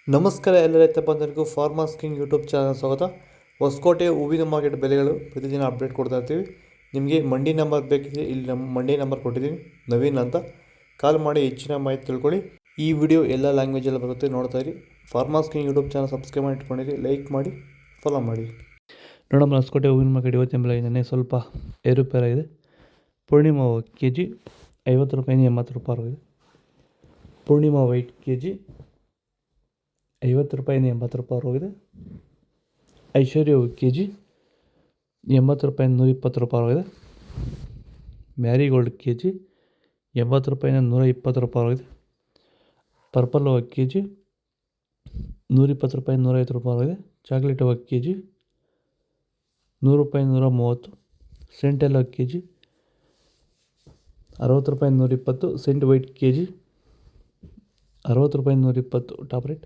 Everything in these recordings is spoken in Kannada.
ನಮಸ್ಕಾರ ಎಲ್ಲ ರೈತ ಬಂಧುಗಳಿಗೂ ಫಾರ್ಮರ್ಸ್ ಕಿಂಗ್ ಯೂಟ್ಯೂಬ್ ಚಾನಲ್ ಸ್ವಾಗತ. ಹೊಸಕೋಟೆ ಹೂವಿನ ಮಾರ್ಕೆಟ್ ಬೆಲೆಗಳು ಪ್ರತಿದಿನ ಅಪ್ಡೇಟ್ ಕೊಡ್ತಾ ಇರ್ತೀವಿ. ನಿಮಗೆ ಮಂಡಿ ನಂಬರ್ ಬೇಕಿದ್ರೆ ಇಲ್ಲಿ ನಮ್ಮ ಮಂಡಿ ನಂಬರ್ ಕೊಟ್ಟಿದ್ದೀನಿ, ನವೀನ್ ಅಂತ. ಕಾಲ್ ಮಾಡಿ ಹೆಚ್ಚಿನ ಮಾಹಿತಿ ತಿಳ್ಕೊಳ್ಳಿ. ಈ ವಿಡಿಯೋ ಎಲ್ಲ ಲ್ಯಾಂಗ್ವೇಜಲ್ಲಿ ಬರುತ್ತೆ, ನೋಡ್ತಾ ಇರಿ. Farmers king YouTube channel subscribe ಮಾಡಿ ಇಟ್ಕೊಂಡಿರಿ, ಲೈಕ್ ಮಾಡಿ, ಫಾಲೋ ಮಾಡಿ. ನೋಡೋಣ, ಹೊಸಕೋಟೆ ಹೂವಿನ ಮಾರ್ಕೆಟ್ ಇವತ್ತಿನ ಬೆಲೆ ನೆನ್ನೆ ಸ್ವಲ್ಪ ಏರುಪೇರಾಗಿದೆ. ಪೂರ್ಣಿಮಾ ಕೆ ಜಿ 50 ರೂಪಾಯಿಂದ 80 ರೂಪಾಯಿ ಆಗಿದೆ. ಪೂರ್ಣಿಮಾ ವೈಟ್ ಕೆ ಜಿ 50 ರೂಪಾಯಿಂದ 80 ರೂಪಾಯಿ ಹೋಗಿದೆ. ಐಶ್ವರ್ಯ ಕೆ ಜಿ 80 ರೂಪಾಯಿಂದ 120 ರೂಪಾಯಿ ಹೋಗಿದೆ. ಮ್ಯಾರಿಗೋಲ್ಡ್ ಕೆ ಜಿ 80 ರೂಪಾಯಿಂದ 120 ರೂಪಾಯಿ ಹೋಗಿದೆ. ಪರ್ಪಲ್ ಹೂವು ಕೆ ಜಿ 120 ರೂಪಾಯಿಂದ 150 ರೂಪಾಯಿ ಹೋಗಿದೆ. ಚಾಕ್ಲೇಟ್ ಹೂವು ಕೆ ಜಿ 100 ರೂಪಾಯಿಂದ 130. ಸೆಂಟೆಲ್ ಕೆ ಜಿ 60 ರೂಪಾಯಿಂದ 120. ಸೆಂಟ್ ವೈಟ್ ಕೆ ಜಿ 60 ರೂಪಾಯಿಂದ 120 ಟಾಪ್ ರೇಟ್.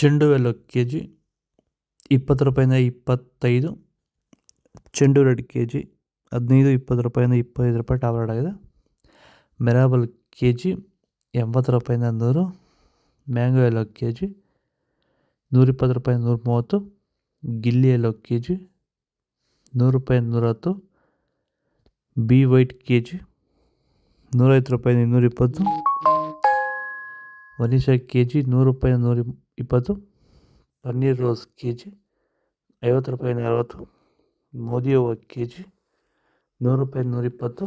ಚೆಂಡು ಹೂವು ಕೆ ಜಿ 20 ರೂಪಾಯಿಂದ 25. ಚೆಂಡು ರೆಡ್ ಕೆ ಜಿ 15-20 ರೂಪಾಯಿಂದ 25 ರೂಪಾಯಿ ಟಾಪ್ ರೇಟ್ ಆಗಿದೆ. ಮೆರಾಬಲ್ ಕೆ ಜಿ 80 ರೂಪಾಯಿಂದ 100. ಮ್ಯಾಂಗೋ ಎಲ್ಲೋ ಕೆ ಜಿ 120 ರೂಪಾಯಿಂದ 130. ಗಿಲ್ಲಿ ಎಲ್ಲೋ ಕೆ ಜಿ 100 ರೂಪಾಯಿಂದ 110. ಬಿ ವೈಟ್ ಕೆ ಜಿ 150 ರೂಪಾಯಿಂದ 220. ವನಿಷಾ ಕೆ ಜಿ 100 ರೂಪಾಯಿಂದ 120. ಪನ್ನೀರ್ ರೋಸ್ ಕೆ ಜಿ 50 ರೂಪಾಯಿಂದ 60. ಮೋದಿ ಹೂವು ಕೆ ಜಿ 100 ರೂಪಾಯಿಂದ 120.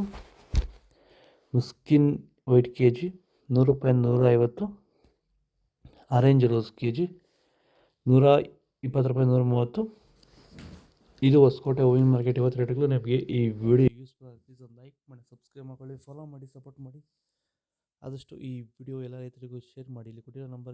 ಮುಸ್ಕಿನ್ ವೈಟ್ ಕೆ ಜಿ 100 ರೂಪಾಯಿಂದ 150. ಆರೆಂಜ್ ರೋಸ್ ಕೆ ಜಿ 120 ರೂಪಾಯಿಂದ 130. ಇದು ಹೊಸಕೋಟೆ ಹೂವಿನ ಮಾರ್ಕೆಟ್ ಇವತ್ತು ರೇಟ್ಗಳು. ನಿಮಗೆ ಈ ವಿಡಿಯೋ ಯೂಸ್ಫುಲ್ ಆಗಿ ಪ್ಲೀಸ್ ಒಂದು ಲೈಕ್ ಮಾಡಿ, ಸಬ್ಸ್ಕ್ರೈಬ್ ಮಾಡ್ಕೊಳ್ಳಿ, ಫಾಲೋ ಮಾಡಿ, ಸಪೋರ್ಟ್ ಮಾಡಿ. ಆದಷ್ಟು ಈ ವಿಡಿಯೋ ಎಲ್ಲ ರೈತರಿಗೂ ಶೇರ್ ಮಾಡಿ. ಇಲ್ಲಿ ಕೊಟ್ಟಿರೋ ನಂಬರ್